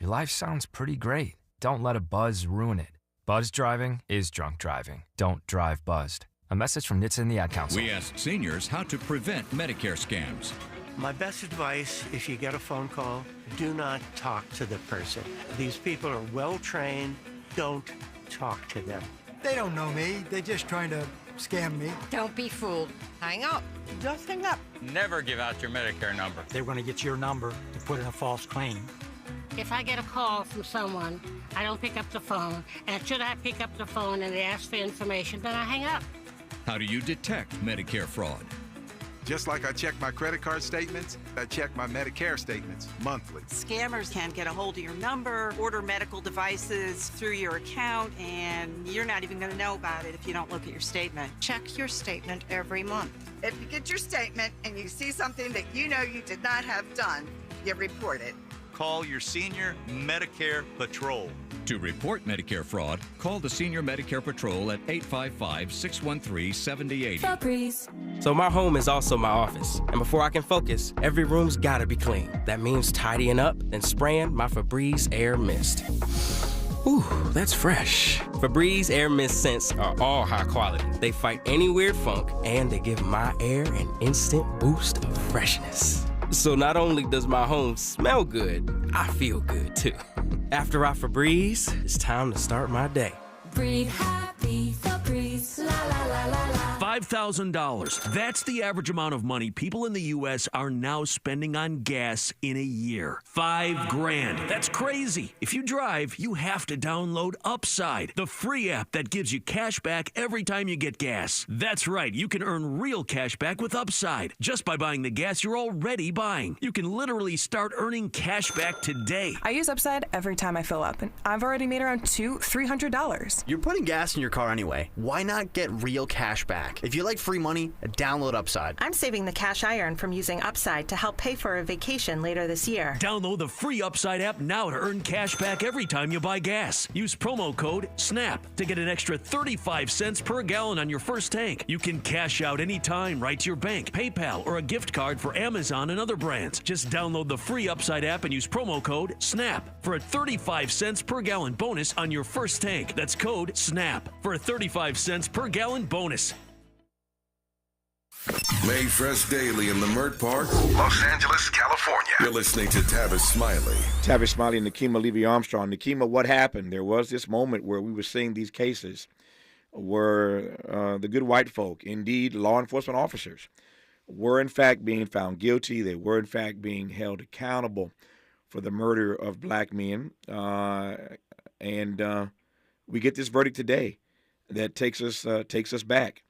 Your life sounds pretty great. Don't let a buzz ruin it. Buzz driving is drunk driving. Don't drive buzzed. A message from NHTSA and the Ad Council. We asked seniors how to prevent Medicare scams. My best advice, if you get a phone call, do not talk to the person. These people are well-trained. Don't talk to them. They don't know me. They're just trying to scam me. Don't be fooled. Hang up. Just hang up. Never give out your Medicare number. They're going to get your number to put in a false claim. If I get a call from someone, I don't pick up the phone. And should I pick up the phone and they ask for information, then I hang up. How do you detect Medicare fraud? Just like I check my credit card statements, I check my Medicare statements monthly. Scammers can get a hold of your number, order medical devices through your account, and you're not even going to know about it if you don't look at your statement. Check your statement every month. If you get your statement and you see something that you know you did not have done, you report it. Call your Senior Medicare Patrol. To report Medicare fraud, call the Senior Medicare Patrol at 855-613-7080. Febreze. So my home is also my office. And before I can focus, every room's gotta be clean. That means tidying up and spraying my Febreze Air Mist. Ooh, that's fresh. Febreze Air Mist scents are all high quality. They fight any weird funk, and they give my air an instant boost of freshness. So not only does my home smell good, I feel good too. After I Febreze, it's time to start my day. Breathe happy, Febreze, la la la la la. $5,000. That's the average amount of money people in the U.S. are now spending on gas in a year. $5,000. That's crazy. If you drive, you have to download Upside, the free app that gives you cash back every time you get gas. That's right. You can earn real cash back with Upside just by buying the gas you're already buying. You can literally start earning cash back today. I use Upside every time I fill up, and I've already made around $300. You're putting gas in your car anyway. Why not get real cash back? If you like free money, download Upside. I'm saving the cash I earn from using Upside to help pay for a vacation later this year. Download the free Upside app now to earn cash back every time you buy gas. Use promo code SNAP to get an extra 35 cents per gallon on your first tank. You can cash out anytime right to your bank, PayPal, or a gift card for Amazon and other brands. Just download the free Upside app and use promo code SNAP for a 35 cents per gallon bonus on your first tank. That's code SNAP for a 35 cents per gallon bonus. Made fresh daily in the Mert Park, Los Angeles, California. You're listening to Tavis Smiley. Tavis Smiley and Nikema Levy-Armstrong. Nikema, what happened? There was this moment where we were seeing these cases where the good white folk, indeed law enforcement officers, were in fact being found guilty. They were in fact being held accountable for the murder of black men. And we get this verdict today that takes us back.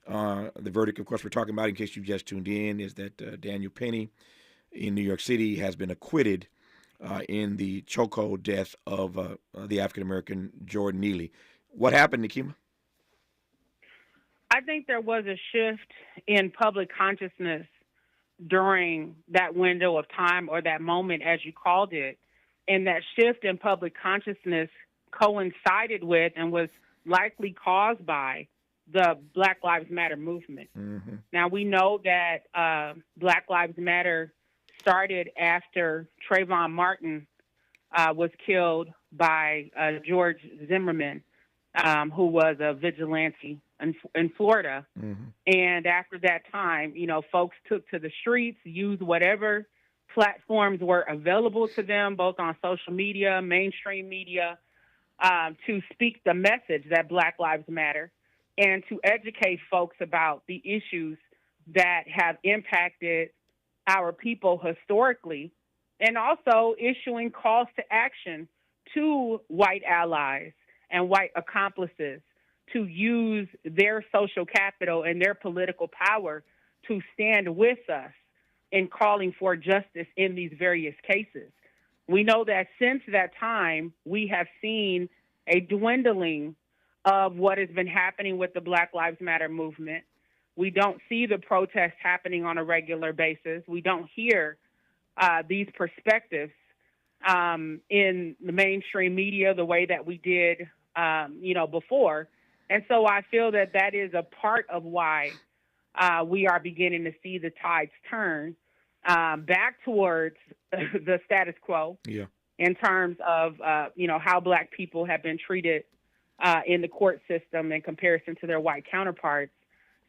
The verdict, of course, we're talking about, in case you just tuned in, is that Daniel Penny in New York City has been acquitted in the chokehold death of the African-American Jordan Neely. What happened, Nikema? I think there was a shift in public consciousness during that window of time, or that moment, as you called it. And that shift in public consciousness coincided with and was likely caused by the Black Lives Matter movement. Mm-hmm. Now, we know that Black Lives Matter started after Trayvon Martin was killed by George Zimmerman, who was a vigilante in Florida. Mm-hmm. And after that time, folks took to the streets, used whatever platforms were available to them, both on social media, mainstream media, to speak the message that Black Lives Matter and to educate folks about the issues that have impacted our people historically, and also issuing calls to action to white allies and white accomplices to use their social capital and their political power to stand with us in calling for justice in these various cases. We know that since that time, we have seen a dwindling of what has been happening with the Black Lives Matter movement. We don't see the protests happening on a regular basis. We don't hear these perspectives in the mainstream media the way that we did, before. And so I feel that that is a part of why we are beginning to see the tides turn back towards the status quo. Yeah. In terms of, how Black people have been treated in the court system in comparison to their white counterparts.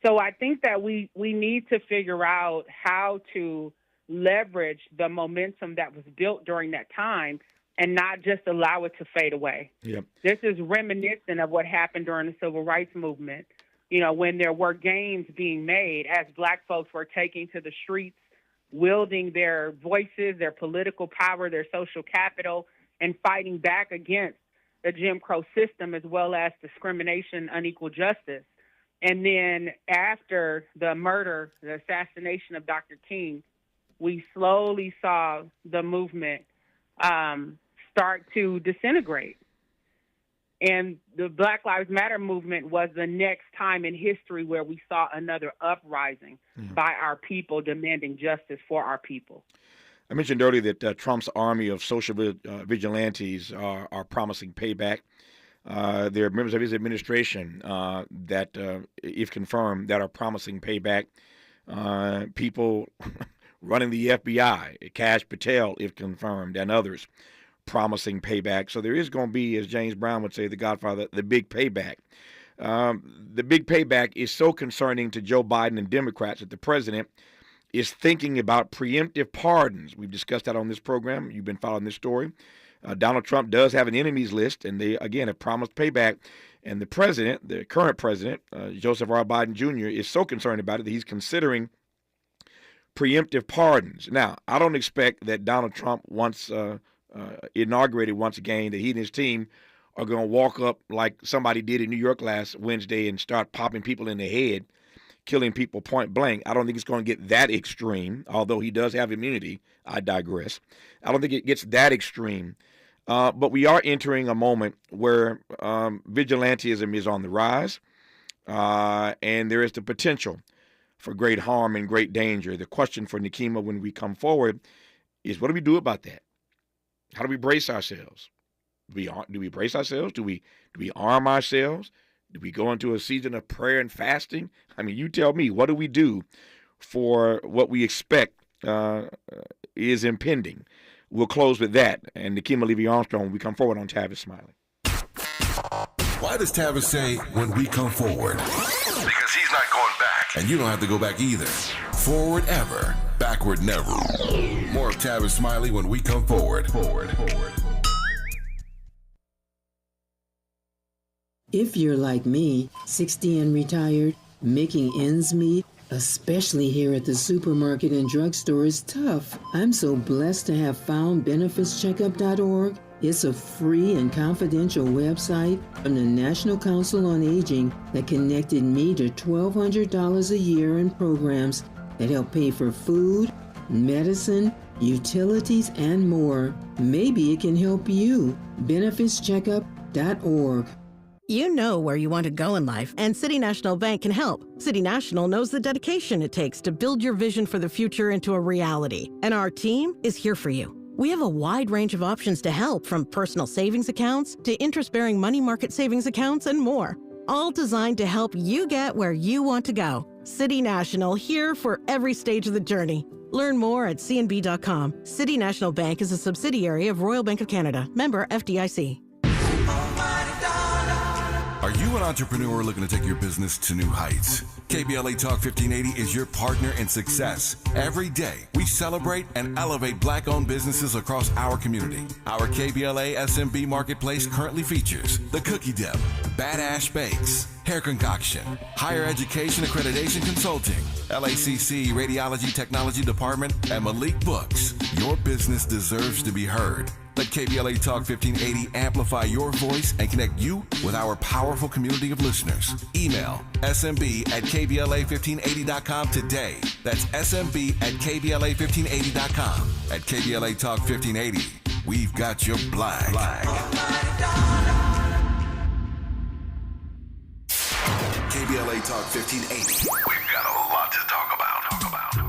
So I think that we need to figure out how to leverage the momentum that was built during that time and not just allow it to fade away. Yep. This is reminiscent of what happened during the Civil Rights Movement, when there were gains being made as Black folks were taking to the streets, wielding their voices, their political power, their social capital, and fighting back against the Jim Crow system as well as discrimination, unequal justice. And then after the murder, the assassination of Dr. King, we slowly saw the movement start to disintegrate. And the Black Lives Matter movement was the next time in history where we saw another uprising by our people demanding justice for our people. I mentioned earlier that Trump's army of social vigilantes are promising payback. There are members of his administration that, if confirmed, that are promising payback. People running the FBI, Kash Patel, if confirmed, and others promising payback. So there is going to be, as James Brown would say, the Godfather, the big payback. The big payback is so concerning to Joe Biden and Democrats that the president is thinking about preemptive pardons. We've discussed that on this program. You've been following this story. Donald Trump does have an enemies list, and they, again, have promised payback. And the president, the current president, Joseph R. Biden Jr., is so concerned about it that he's considering preemptive pardons. Now, I don't expect that Donald Trump, once inaugurated once again, that he and his team are going to walk up like somebody did in New York last Wednesday and start popping people in the head, killing people point blank. I don't think it's going to get that extreme, although he does have immunity. I digress. I don't think it gets that extreme. But we are entering a moment where vigilantism is on the rise, and there is the potential for great harm and great danger. The question for Nikema when we come forward is, what do we do about that? How do we brace ourselves? Do we brace ourselves? Do we arm ourselves? Do we go into a season of prayer and fasting? I mean, you tell me, what do we do for what we expect is impending? We'll close with that. And Nikema Levy-Armstrong when we come forward on Tavis Smiley. Why does Tavis say when we come forward? Because he's not going back. And you don't have to go back either. Forward ever, backward never. More of Tavis Smiley when we come forward. If you're like me, 60 and retired, making ends meet, especially here at the supermarket and drugstore, is tough. I'm so blessed to have found benefitscheckup.org. It's a free and confidential website from the National Council on Aging that connected me to $1,200 a year in programs that help pay for food, medicine, utilities, and more. Maybe it can help you. benefitscheckup.org. You know where you want to go in life, and City National Bank can help. City National knows the dedication it takes to build your vision for the future into a reality, and our team is here for you. We have a wide range of options to help, from personal savings accounts to interest-bearing money market savings accounts and more, all designed to help you get where you want to go. City National, here for every stage of the journey. Learn more at cnb.com. City National Bank is a subsidiary of Royal Bank of Canada, member FDIC. Are you an entrepreneur looking to take your business to new heights? KBLA Talk 1580 is your partner in success. Every day, we celebrate and elevate Black-owned businesses across our community. Our KBLA SMB Marketplace currently features The Cookie Dip, Badass Bakes, Hair Concoction, Higher Education Accreditation Consulting, LACC Radiology Technology Department, and Malik Books. Your business deserves to be heard. Let KBLA Talk 1580 amplify your voice and connect you with our powerful community of listeners. Email smb@kbla1580.com today. That's smb@kbla1580.com. At KBLA Talk 1580, we've got your black. KBLA Talk 1580. We've got a lot to talk about.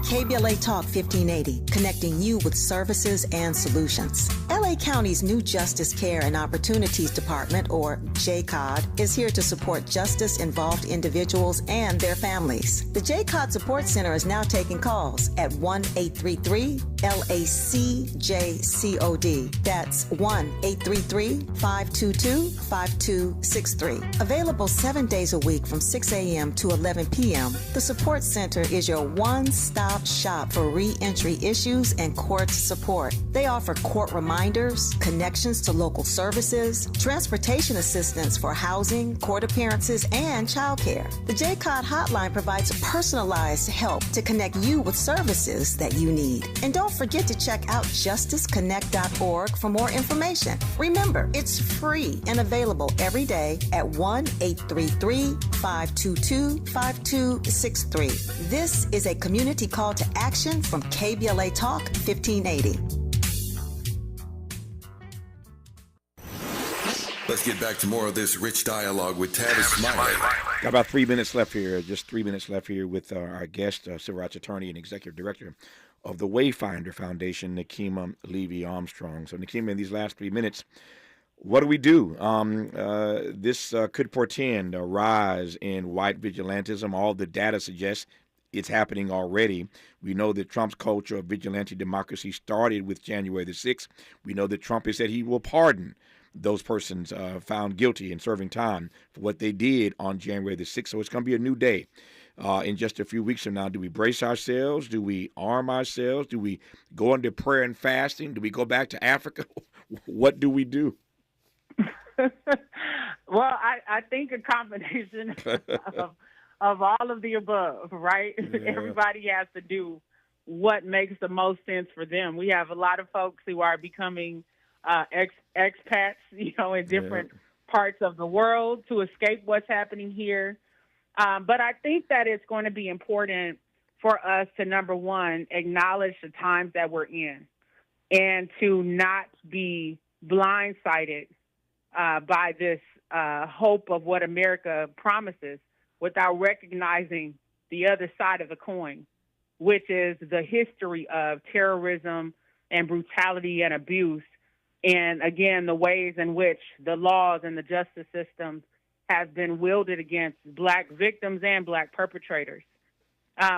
KBLA Talk 1580, connecting you with services and solutions. LA County's new Justice Care and Opportunities Department, or JCOD, is here to support justice-involved individuals and their families. The JCOD Support Center is now taking calls at 1-833-LACJCOD. That's 1-833-522-5263. Available 7 days a week from 6 a.m. to 11 p.m., the Support Center is your one-stop shop for re-entry issues and court support. They offer court reminders, connections to local services, transportation assistance for housing, court appearances, and childcare. The JCOD hotline provides personalized help to connect you with services that you need. And don't forget to check out justiceconnect.org for more information. Remember, it's free and available every day at 1-833-522-5263. This is a community call to action from KBLA Talk 1580. Let's get back to more of this rich dialogue with Tavis Smiley. Got about 3 minutes left here, just 3 minutes left here with our guest, civil rights attorney and executive director of the Wayfinder Foundation, Nikema Levy-Armstrong. So, Nikema, in these last 3 minutes, what do we do? This could portend a rise in white vigilantism. All the data suggests it's happening already. We know that Trump's culture of vigilante democracy started with January the 6th. We know that Trump has said he will pardon those persons found guilty and serving time for what they did on January the 6th. So it's going to be a new day in just a few weeks from now. Do we brace ourselves? Do we arm ourselves? Do we go into prayer and fasting? Do we go back to Africa? What do we do? Well, I think a combination of all of the above, right? Yeah. Everybody has to do what makes the most sense for them. We have a lot of folks who are becoming expats, in different parts of the world to escape what's happening here. But I think that it's going to be important for us to, number one, acknowledge the times that we're in and to not be blindsided by this hope of what America promises without recognizing the other side of the coin, which is the history of terrorism and brutality and abuse. And again, the ways in which the laws and the justice system have been wielded against Black victims and Black perpetrators.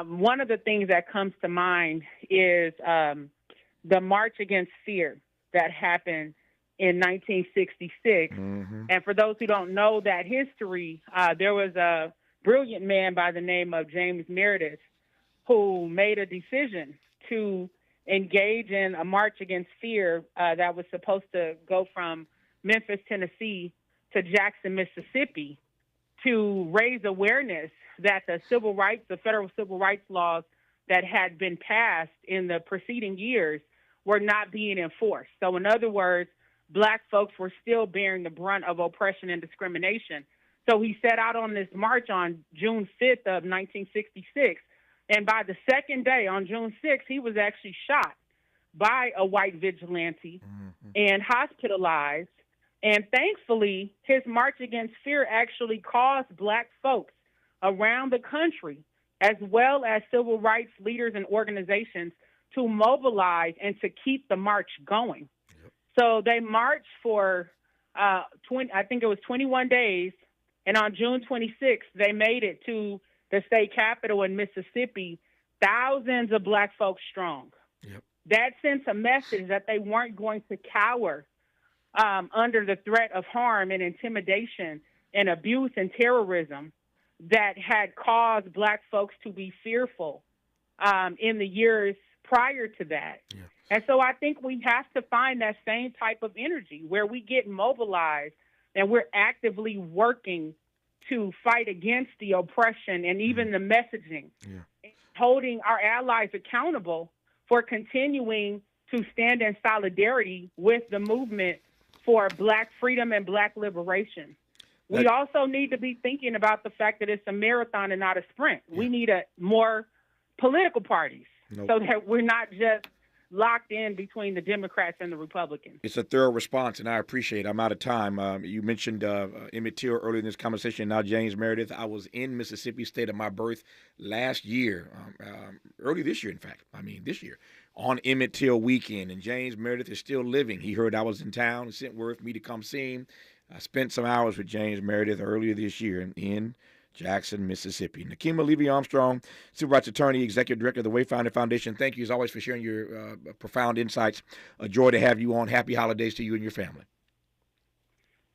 One of the things that comes to mind is the March Against Fear that happened in 1966. Mm-hmm. And for those who don't know that history, there was a brilliant man by the name of James Meredith who made a decision to engage in a march against fear that was supposed to go from Memphis, Tennessee to Jackson, Mississippi, to raise awareness that the federal civil rights laws that had been passed in the preceding years were not being enforced. So in other words, Black folks were still bearing the brunt of oppression and discrimination. So he set out on this march on June 5th of 1966. And by the second day, on June 6th, he was actually shot by a white vigilante and hospitalized. And thankfully, his March Against Fear actually caused Black folks around the country, as well as civil rights leaders and organizations, to mobilize and to keep the march going. So they marched for, I think it was 21 days. And on June 26th, they made it to the state capitol in Mississippi, thousands of Black folks strong. Yep. That sends a message that they weren't going to cower under the threat of harm and intimidation and abuse and terrorism that had caused Black folks to be fearful in the years prior to that. Yeah. And so I think we have to find that same type of energy where we get mobilized and we're actively working to fight against the oppression and even the messaging, holding our allies accountable for continuing to stand in solidarity with the movement for Black freedom and Black liberation. We also need to be thinking about the fact that it's a marathon and not a sprint. We need more political parties so that we're not just locked in between the Democrats and the Republicans. It's a thorough response, and I appreciate it. I'm out of time. You mentioned Emmett Till earlier in this conversation, now James Meredith. I was in Mississippi, state of my birth, last year, early this year, in fact. This year, on Emmett Till weekend, and James Meredith is still living. He heard I was in town and sent word for me to come see him. I spent some hours with James Meredith earlier this year in Jackson, Mississippi. Nakima Levy-Armstrong, Civil Rights Attorney, Executive Director of the Wayfinder Foundation. Thank you, as always, for sharing your profound insights. A joy to have you on. Happy holidays to you and your family.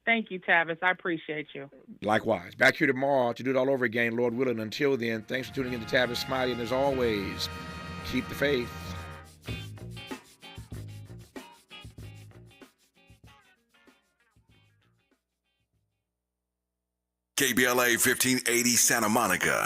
Thank you, Tavis. I appreciate you. Likewise. Back here tomorrow to do it all over again, Lord willing. Until then, thanks for tuning in to Tavis, Smiley, and as always, keep the faith. KBLA 1580 Santa Monica.